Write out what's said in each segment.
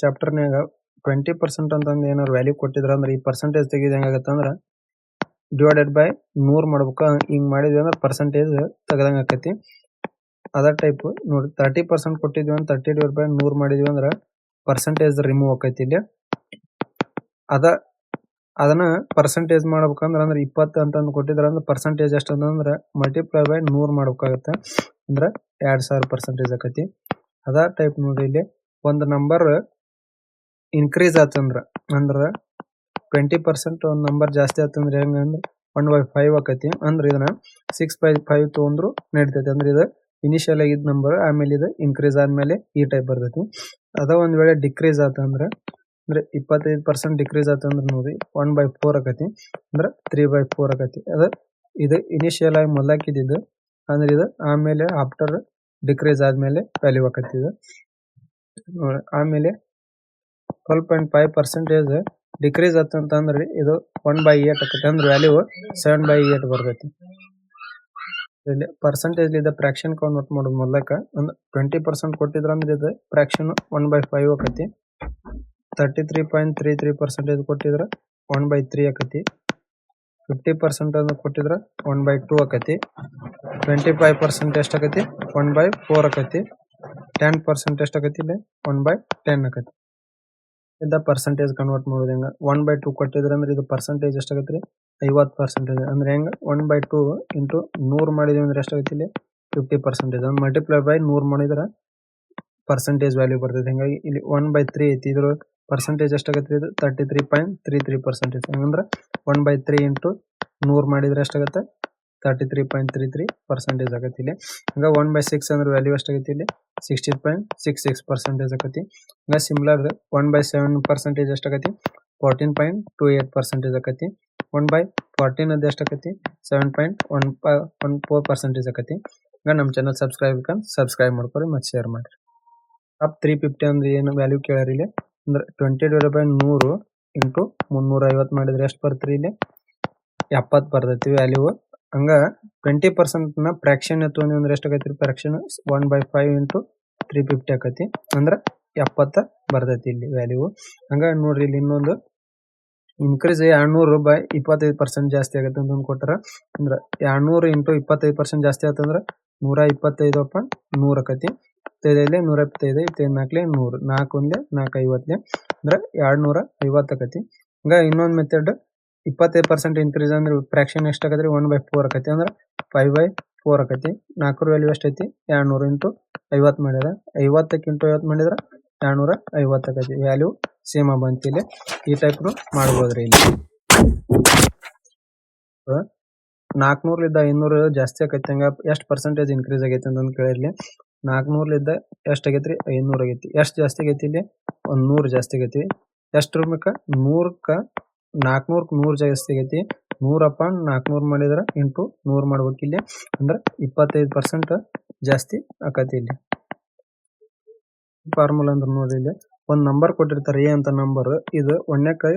ಚಾಪ್ಟರ್ನಾಗ 20% ಅಂತಂದು ಏನಾರು ವ್ಯಾಲ್ಯೂ ಕೊಟ್ಟಿದ್ರ ಅಂದ್ರೆ ಈ ಪರ್ಸೆಂಟೇಜ್ ತೆಗೆದು ಹೆಂಗಾಗತ್ತೆ ಅಂದ್ರೆ ಡಿವೈಡೆಡ್ ಬೈ 100 ಮಾಡ್ಬೇಕು. ಹಿಂಗ್ ಮಾಡಿದ್ವಿ ಅಂದ್ರೆ ಪರ್ಸೆಂಟೇಜ್ ತೆಗೆದಂಗ ಆಕತಿ. ಅದ ಟೈಪ್ ನೋಡಿ 30% ಕೊಟ್ಟಿದ್ವಿ ಅಂದ್ರೆ 30 ಡಿವೈಡ್ ಬೈ 100 ಮಾಡಿದ್ವಿ ಅಂದ್ರೆ ಪರ್ಸೆಂಟೇಜ್ ರಿಮೂವ್ ಆಕೈತಿ. ಇಲ್ಲಿ ಅದನ್ನ ಪರ್ಸೆಂಟೇಜ್ ಮಾಡ್ಬೇಕಂದ್ರೆ ಅಂದ್ರೆ 20 ಅಂತಂದು ಕೊಟ್ಟಿದ್ರ ಅಂದ್ರೆ ಪರ್ಸೆಂಟೇಜ್ ಎಷ್ಟು ಅಂತಂದ್ರೆ ಮಲ್ಟಿಪ್ಲೈ ಬೈ 100 ಮಾಡ್ಬೇಕಾಗತ್ತೆ. ಅಂದ್ರೆ 2000% ಆಕತಿ. ಅದ ಟೈಪ್ ನೋಡಿ ಇಲ್ಲಿ ಒಂದು ನಂಬರ್ ಇನ್ಕ್ರೀಸ್ ಆತಂದ್ರ ಅಂದ್ರೆ 20% ಒಂದು ನಂಬರ್ ಜಾಸ್ತಿ ಆತಂದ್ರೆ ಹೆಂಗಂದ್ರೆ 1/5 ಆಕತಿ. ಅಂದ್ರೆ ಇದನ್ನ 6/5 ತಗೊಂಡ್ರು ನಡೀತೈತಿ. ಅಂದ್ರೆ ಇದು ಇನಿಷಿಯಲ್ ಆಗಿದ್ದ ನಂಬರ್, ಆಮೇಲೆ ಇದು ಇನ್ಕ್ರೀಸ್ ಆದ್ಮೇಲೆ ಈ ಟೈಪ್ ಬರ್ತೈತಿ. ಅದ ಒಂದ್ ವೇಳೆ ಡಿಕ್ರೀಸ್ ಆತಂದ್ರೆ ಅಂದ್ರೆ 25% ಡಿಕ್ರೀಸ್ ಆತಂದ್ರೆ ನೋಡಿ 1/4 ಆಕತಿ. ಅಂದ್ರೆ 3/4 ಆಕತಿ. ಇದು ಇನಿಷಿಯಲ್ ಆಗಿ ಮೊದಲಾಕಿದ್ದು ಅಂದ್ರೆ ಇದು ಆಮೇಲೆ ಆಫ್ಟರ್ ಡಿಕ್ರೀಸ್ ಆದ್ಮೇಲೆ ವ್ಯಾಲ್ಯೂ ಆಕತಿ. ಇದು ಆಮೇಲೆ 12.5% ಡಿಕ್ರೀಸ್ ಆತಂತಂದ್ರೆ ಇದು 1/8 ಆಕತಿ. ಅಂದ್ರೆ ವ್ಯಾಲ್ಯೂ 7/8 ಬರ್ತೈತಿ. ಇಲ್ಲಿ ಪರ್ಸೆಂಟೇಜ್ ಇದ ಫ್ರಾಕ್ಷನ್ ಕನ್ವರ್ಟ್ ಮಾಡೋದು ಮೊದಲಕ ಅಂದ್ರೆ 20% ಕೊಟ್ಟಿದ್ರ ಅಂದ್ರೆ ಇದು ಫ್ರಾಕ್ಷನ್ 1/5 ಆಕತಿ. 33.33% ಕೊಟ್ಟಿದ್ರ 1/3 ಆಕತಿ. 50% ಅನ್ನು ಕೊಟ್ಟಿದ್ರ 1/2 ಆಕತಿ. 25% ಎಷ್ಟಾಕತಿ 1/4 ಆಕತಿ. 10% ಎಷ್ಟಾಕತಿ ಇಲ್ಲಿ 1/10 ಆಕತಿ. ಇದ ಪರ್ಸೆಂಟೇಜ್ ಕನ್ವರ್ಟ್ ಮಾಡೋದು ಹೆಂಗ 1/2 ಕೊಟ್ಟಿದ್ರ ಅಂದ್ರೆ ಇದು ಪರ್ಸೆಂಟೇಜ್ ಎಷ್ಟಾಗತ್ರಿ 50%. ಅಂದ್ರೆ ಹೆಂಗ 1/2 ಇಂಟು 100 ಮಾಡಿದ್ವಿ ಅಂದ್ರೆ ಎಷ್ಟಾಗತ್ತೆ ಇಲ್ಲಿ 50%. ಮಲ್ಟಿಪ್ಲೈ ಬೈ 100 ಮಾಡಿದ್ರ ಪರ್ಸೆಂಟೇಜ್ ವ್ಯಾಲ್ಯೂ ಬರ್ತೈತಿ. ಹಿಂಗಾಗಿ ಇಲ್ಲಿ 1/3 ಐತಿ. ಇದ್ರ ಪರ್ಸೆಂಟೇಜ್ ಎಷ್ಟಾಗತ್ರಿ ಇದು 33.33%. ಅಂದ್ರೆ 1/3 ಇಂಟು 100 ಮಾಡಿದ್ರೆ ಎಷ್ಟಾಗತ್ತೆ 33.33% ಆಗತ್ತೆ. ಇಲ್ಲಿ ಹಂಗ 1/6 ಅಂದ್ರೆ ವ್ಯಾಲ್ಯೂ ಎಷ್ಟಾಗತ್ತೆ ಇಲ್ಲಿ 60.66% ಆಕತಿ. ಹಂಗ ಸಿಮಿಲರ್ 1/7% ಎಷ್ಟಾಗತಿ 14.28% ಆಕತಿ. 1/14 ಅದ ಎಷ್ಟಾಗತಿ 7.14% ಆಕತಿ. ಹಂಗ ನಮ್ಮ ಚಾನಲ್ ಸಬ್ಸ್ಕ್ರೈಬ್ ಮಾಡ್ಕೊರಿ ಮತ್ತೆ ಶೇರ್ ಮಾಡ್ರಿ. ಅಪ್ 350 ಅಂದ್ರೆ ಏನು ವ್ಯಾಲ್ಯೂ ಕೇಳ್ಯಾರ ಇಲ್ಲಿ ಅಂದ್ರೆ 20/100 ಇಂಟು 350 ಮಾಡಿದ್ರೆ ಎಷ್ಟು ಬರ್ತರಿ ಇಲ್ಲಿ 70 ಬರ್ತೈತಿ ವ್ಯಾಲ್ಯೂ. ಹಂಗ 20% ನ ಫ್ರಾಕ್ಷನ್ ಎತ್ತುವಂದ್ರೆ ಅಂದ್ರೆ ಎಷ್ಟಾಗೈತಿ ಫ್ರಾಕ್ಷನ್ 1/5 ಇಂಟು 350 ಆಕತಿ. ಅಂದ್ರೆ 70 ಬರ್ತೈತಿ ಇಲ್ಲಿ ವ್ಯಾಲ್ಯೂ. ಹಂಗ ನೋಡ್ರಿ ಇಲ್ಲಿ ಇನ್ನೊಂದು ಇನ್ಕ್ರೀಸ್ 200 ಬೈ 25% ಜಾಸ್ತಿ ಆಗತ್ತೆ ಅಂತ ಕೊಟ್ಟಾರ. ಅಂದ್ರೆ 200 ಇಂಟು 25% ಜಾಸ್ತಿ ಆತಂದ್ರೆ 125/100 ಆಕತಿ. 125 125 100 4 1 4 50 ಅಂದ್ರೆ 250 ಆಕತಿ. ಹಂಗ ಇನ್ನೊಂದ್ ಮೆಥಡ್ 25% ಇನ್ಕ್ರೀಸ್ ಅಂದ್ರೆ ಫ್ರಾಕ್ಷನ್ ಎಷ್ಟಾಗತ್ರಿ 1/4 ಆಕತಿ. ಅಂದ್ರೆ 5/4 ಆಕತಿ. 4 ವ್ಯಾಲ್ಯೂ ಎಷ್ಟೈತಿ 200 ಇಂಟು 50 ಮಾಡಿದ್ರ 50 ಇಂಟು 50 ಮಾಡಿದ್ರ 250 ಆಕತಿ. ವ್ಯಾಲ್ಯೂ ಸೇಮ್ ಬಂತ. ಇಲ್ಲಿ ಈ ಟೈಪ್ ಮಾಡಬಹುದ್ರಿ. ಇಲ್ಲಿ 400 ಲಿದ್ದ 500 ಜಾಸ್ತಿ ಆಕೈತಿ. ಹಂಗ ಎಷ್ಟು ಪರ್ಸೆಂಟೇಜ್ ಇನ್ಕ್ರೀಸ್ ಆಗೈತಿ ಅಂತ ಕೇಳಿರ್ಲಿ 400 ಲಿದ್ದ ಎಷ್ಟು ಆಗೈತ್ರಿ 500 ಆಗೈತಿ. ಎಷ್ಟು ಜಾಸ್ತಿ ಆಗೈತಿ ಇಲ್ಲಿ 100 ಜಾಸ್ತಿ ಆಗೈತಿ. ಎಷ್ಟು ರೂಮಕ್ಕ 100ಕ್ಕ 400ಕ್ಕೆ 100 ಜಾಸ್ತಿ ಆಗೈತಿ. 100/400 ಮಾಡಿದ್ರ ಇಂಟು 100 ಮಾಡ್ಬೇಕು ಇಲ್ಲಿ ಅಂದ್ರೆ 25% ಜಾಸ್ತಿ ಆಕತಿ. ಇಲ್ಲಿ ಫಾರ್ಮುಲಾ ಅಂದ್ರೆ ನೋಡಿ ಇಲ್ಲಿ ಒಂದ್ ನಂಬರ್ ಕೊಟ್ಟಿರ್ತಾರೆ ಎ ಅಂತ ನಂಬರ್, ಇದು ಒಂದಕ್ಕೆ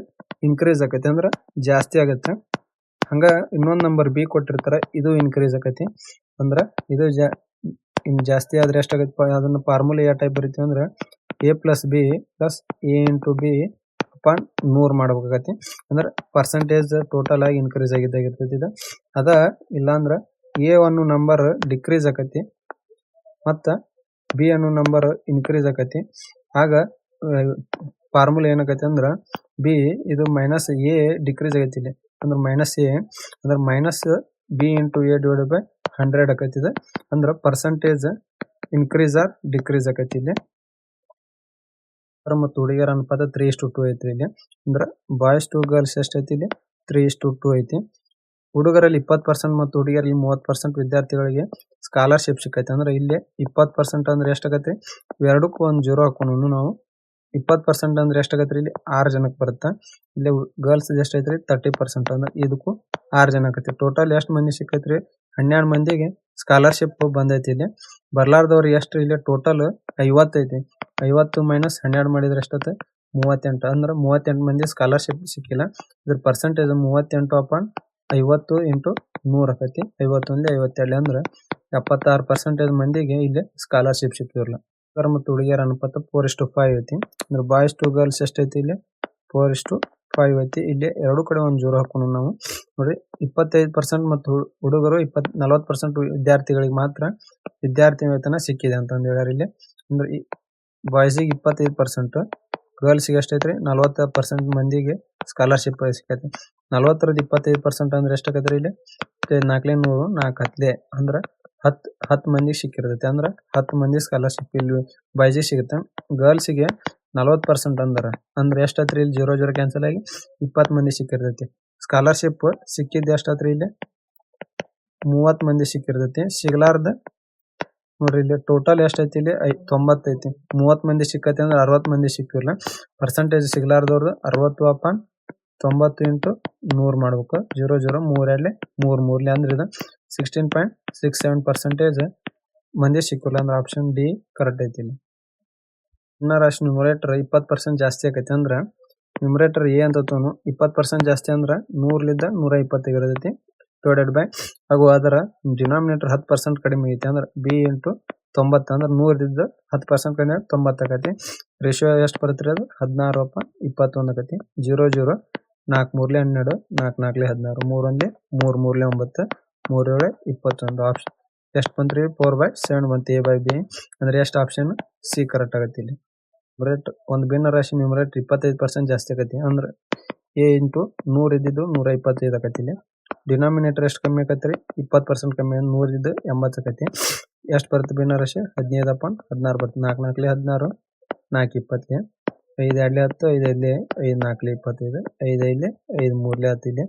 ಇನ್ಕ್ರೀಸ್ ಆಕೈತಿ ಅಂದ್ರೆ ಜಾಸ್ತಿ ಆಗತ್ತೆ. ಹಂಗ ಇನ್ನೊಂದ್ ನಂಬರ್ ಬಿ ಕೊಟ್ಟಿರ್ತಾರ ಇದು ಇನ್ಕ್ರೀಸ್ ಆಕೈತಿ ಅಂದ್ರೆ ಇದು ಜಾಸ್ತಿ ಆದ್ರೆ ಎಷ್ಟಾಗತ್ತೆ ಅದನ್ನ ಫಾರ್ಮುಲಾ ಯಾವ ಟೈಪ್ ಬರೀತೀವಿ ಅಂದ್ರೆ a plus B plus A into B upon 100 ಮಾಡ್ಬೇಕಾಗತಿ. ಅಂದ್ರೆ ಪರ್ಸೆಂಟೇಜ್ ಟೋಟಲ್ ಆಗಿ ಇನ್ಕ್ರೀಸ್ ಆಗಿದ್ದಾಗಿರ್ತೈತಿ. ಇದು ಅದ ಇಲ್ಲಾಂದ್ರ ಎ ಅನ್ನೋ ನಂಬರ್ ಡಿಕ್ರೀಸ್ ಆಕತಿ ಮತ್ತ ಬಿ ಅನ್ನೋ ನಂಬರ್ ಇನ್ಕ್ರೀಸ್ ಆಕತಿ. ಆಗ ಫಾರ್ಮುಲಾ ಏನಾಕತಿ ಅಂದ್ರ ಬಿ ಇದು ಮೈನಸ್ ಎ ಡಿಕ್ರೀಸ್ ಆಗೈತಿ. ಇಲ್ಲಿ ಅಂದ್ರೆ ಮೈನಸ್ ಎ ಅಂದ್ರೆ minus B into A divided by 100 ಆಕೈತಿ. ಇದು ಅಂದ್ರೆ ಪರ್ಸೆಂಟೇಜ್ ಇನ್ಕ್ರೀಸ್ ಆರ್ ಡಿಕ್ರೀಸ್ ಆಕೈತಿ. ಇಲ್ಲಿ ಮತ್ತು ಹುಡುಗಿಯರ ಅನುಪಾತ 3:2 ಐತ್ರಿ. ಇಲ್ಲಿ ಅಂದ್ರೆ ಬಾಯ್ಸ್ ಟು ಗರ್ಲ್ಸ್ ಎಷ್ಟೈತಿ ಇಲ್ಲಿ 3:2 ಐತಿ. ಹುಡುಗರಲ್ಲಿ 20% ಮತ್ತು ಹುಡುಗಿಯರಲ್ಲಿ 30% ವಿದ್ಯಾರ್ಥಿಗಳಿಗೆ ಸ್ಕಾಲರ್ಶಿಪ್ ಸಿಕ್ಕೈತಿ. ಅಂದ್ರೆ ಇಲ್ಲಿ 20% ಅಂದ್ರೆ ಎಷ್ಟಾಗತ್ತೆ ಎರಡಕ್ಕೂ ಒಂದು 0 ಹಾಕೋಣ ನಾವು. 20% ಅಂದ್ರೆ ಎಷ್ಟಾಗತ್ರಿ ಇಲ್ಲಿ 6 ಜನಕ್ಕೆ ಬರುತ್ತಾ. ಇಲ್ಲಿ ಗರ್ಲ್ಸ್ ಎಷ್ಟೈತ್ರಿ 30% ಅಂದ್ರೆ ಇದಕ್ಕೂ 6 ಜನ ಆಕತಿ. ಟೋಟಲ್ ಎಷ್ಟು ಮಂದಿ ಸಿಕ್ಕೈತ್ರಿ 12 ಮಂದಿಗೆ ಸ್ಕಾಲರ್ಶಿಪ್ ಬಂದೈತಿ. ಇಲ್ಲಿ ಬರ್ಲಾರ್ದವ್ರು ಎಷ್ಟು ಇಲ್ಲಿ ಟೋಟಲ್ 50 ಐತಿ. 50 ಮೈನಸ್ 12 ಮಾಡಿದ್ರೆ ಎಷ್ಟತ್ತೆ 38. ಅಂದ್ರೆ 38 ಮಂದಿ ಸ್ಕಾಲರ್ಶಿಪ್ ಸಿಕ್ಕಿಲ್ಲ. ಇದ್ರ ಪರ್ಸೆಂಟೇಜ್ 38/50 ಇಂಟು 100 ಆಕತಿ. 51 52 ಅಂದ್ರೆ 76% ಮಂದಿಗೆ ಇಲ್ಲಿ ಸ್ಕಾಲರ್ಶಿಪ್ ಸಿಕ್ಕಿರಲ್ಲ. ಹುಡುಗರ ಮತ್ತು ಹುಡುಗಿಯರ ಅನುಪಾತ 4:5 ಐತಿ. ಅಂದ್ರೆ ಬಾಯ್ಸ್ ಟು ಗರ್ಲ್ಸ್ ಎಷ್ಟೈತಿ ಇಲ್ಲಿ 4:5 ಐತಿ. ಇಲ್ಲಿ ಎರಡು ಕಡೆ ಒಂದು ಜೋರು ಹಾಕೋಣ ನಾವು. ನೋಡಿ 25% ಮತ್ತು ಹುಡುಗರು 40% ವಿದ್ಯಾರ್ಥಿಗಳಿಗೆ ಮಾತ್ರ ವಿದ್ಯಾರ್ಥಿ ವೇತನ ಸಿಕ್ಕಿದೆ ಅಂತಂದು ಹೇಳ್ಯಾರ ಇಲ್ಲಿ. ಅಂದ್ರೆ ಬಾಯ್ಸಿಗೆ 25%, ಗರ್ಲ್ಸ್ಗೆ ಎಷ್ಟೈತ್ರಿ 40% ಮಂದಿಗೆ ಸ್ಕಾಲರ್ಶಿಪ್ ಸಿಕ್ಕೈತಿ. 40ರಲ್ಲಿ 25% ಅಂದ್ರೆ ಎಷ್ಟಾಗತ್ರಿ ಇಲ್ಲಿ 4 100 4 10 ಅಂದ್ರೆ 10 ಮಂದಿಗೆ ಸಿಕ್ಕಿರ್ತೈತಿ. ಅಂದ್ರೆ 10 ಮಂದಿ ಸ್ಕಾಲರ್ಶಿಪ್ ಇಲ್ಲಿ ಬಾಯ್ಸಿಗೆ ಸಿಗುತ್ತೆ. ಗರ್ಲ್ಸ್ಗೆ 40% ಅಂದ್ರೆ ಎಷ್ಟಾತ್ರಿ ಇಲ್ಲಿ 0 0 ಕ್ಯಾನ್ಸಲ್ ಆಗಿ 20 ಮಂದಿ ಸಿಕ್ಕಿರ್ತೈತಿ. ಸ್ಕಾಲರ್ಶಿಪ್ ಸಿಕ್ಕಿದ್ದು ಎಷ್ಟಾತ್ರಿ ಇಲ್ಲಿ 30 ಮಂದಿ ಸಿಕ್ಕಿರ್ತೈತಿ. ಸಿಗ್ಲಾರ್ದ ನೋಡ್ರಿ ಇಲ್ಲಿ ಟೋಟಲ್ ಎಷ್ಟೈತಿ ಇಲ್ಲಿ 90 ಐತಿ. 30 ಮಂದಿ ಸಿಕ್ಕೈತಿ ಅಂದ್ರೆ 60 ಮಂದಿ ಸಿಕ್ಕಿಲ್ಲ. ಪರ್ಸೆಂಟೇಜ್ ಸಿಗ್ಲಾರ್ದವ್ರದ್ದು 60/90 × 100 ಮಾಡ್ಬೇಕು. 0 0 3 3 ಅಂದ್ರೆ ಇದು 16.67% ಮಂದಿ ಸಿಕ್ಕಿಲ್ಲ. ಅಂದ್ರೆ ಆಪ್ಷನ್ ಡಿ ಕರೆಕ್ಟ್ ಐತಿ ಇಲ್ಲಿ. ಇನ್ನ ರಾಶಿ ನ್ಯೂಮರೇಟರ್ 20% ಜಾಸ್ತಿ ಆಕೈತಿ ಅಂದ್ರೆ ನ್ಯೂಮರೇಟರ್ ಎ ಅಂತ 20% ಜಾಸ್ತಿ ಅಂದ್ರೆ 100ಲಿಂದ 120 ಇರ್ತೈತಿ ಡಿವೈಡೆಡ್ ಬೈ ಹಾಗೂ ಅದರ ಡಿನಾಮಿನೇಟರ್ 10% ಕಡಿಮೆ ಐತಿ ಅಂದ್ರೆ ಬಿ ಇಂಟು 90 ಅಂದ್ರೆ 100 10% ಕಡಿಮೆ 90 ಆಕೈತಿ. ರೇಷಿಯೋ ಎಷ್ಟು ಬರುತ್ತೆ ಅದು 16/21 ಆಕೈತಿ. 0 0 4 3 12 4 4 16 3 1 3 3 9 3 7 21. ಆಪ್ಷನ್ ಎಷ್ಟು ಬಂತ್ರಿ 4/7 ಬಂತು. ಎ ಬೈ ಬಿ ಅಂದ್ರೆ ಎಷ್ಟು ಆಪ್ಷನ್ ಸಿ ಕರೆಕ್ಟ್ ಆಗತ್ತೆ ಇಲ್ಲಿ. ಒಂದು ಭಿನ್ನ ರಾಶಿ ನ್ಯೂಮರೇಟರ್ 25% ಜಾಸ್ತಿ ಆಕೈತಿ ಅಂದ್ರೆ ಎ ಇಂಟು 100 ಇದ್ದಿದ್ದು 125 ಆಕೈತಿ ಇಲ್ಲಿ. ಡಿನಾಮಿನೇಟರ್ ಎಷ್ಟು ಕಮ್ಮಿ ಆಕೈತ್ರಿ 20% ಕಮ್ಮಿ 100 ಇದ್ದು 80 ಆಕೈತಿ. ಎಷ್ಟು ಬರುತ್ತೆ ಭಿನ್ನ ರಾಶಿ 15/16 ಬರುತ್ತೆ. 4 4 16 4 20 5 2 10 5 5 5 4 25 5 5 5 3 10 ಇಲ್ಲಿ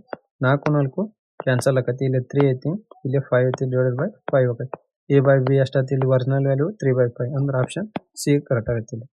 4 4 ಕ್ಯಾನ್ಸಲ್ ಆಕೈತಿ. ಇಲ್ಲಿ 3 ಐತಿ ಇಲ್ಲಿ 5 ಐತಿ ಡಿವೈಡೆಡ್ ಬೈ 5 ಆಕೈತಿ. ಎ ಬೈ ಬಿ ಎಷ್ಟಾಯ್ತು ಇಲ್ಲಿ ಒರಿಜಿನಲ್ ವ್ಯಾಲ್ಯೂ 3/5 ಅಂದ್ರೆ ಆಪ್ಷನ್ ಸಿ ಕರೆಕ್ಟ್ ಆಗತ್ತೆ ಇಲ್ಲಿ.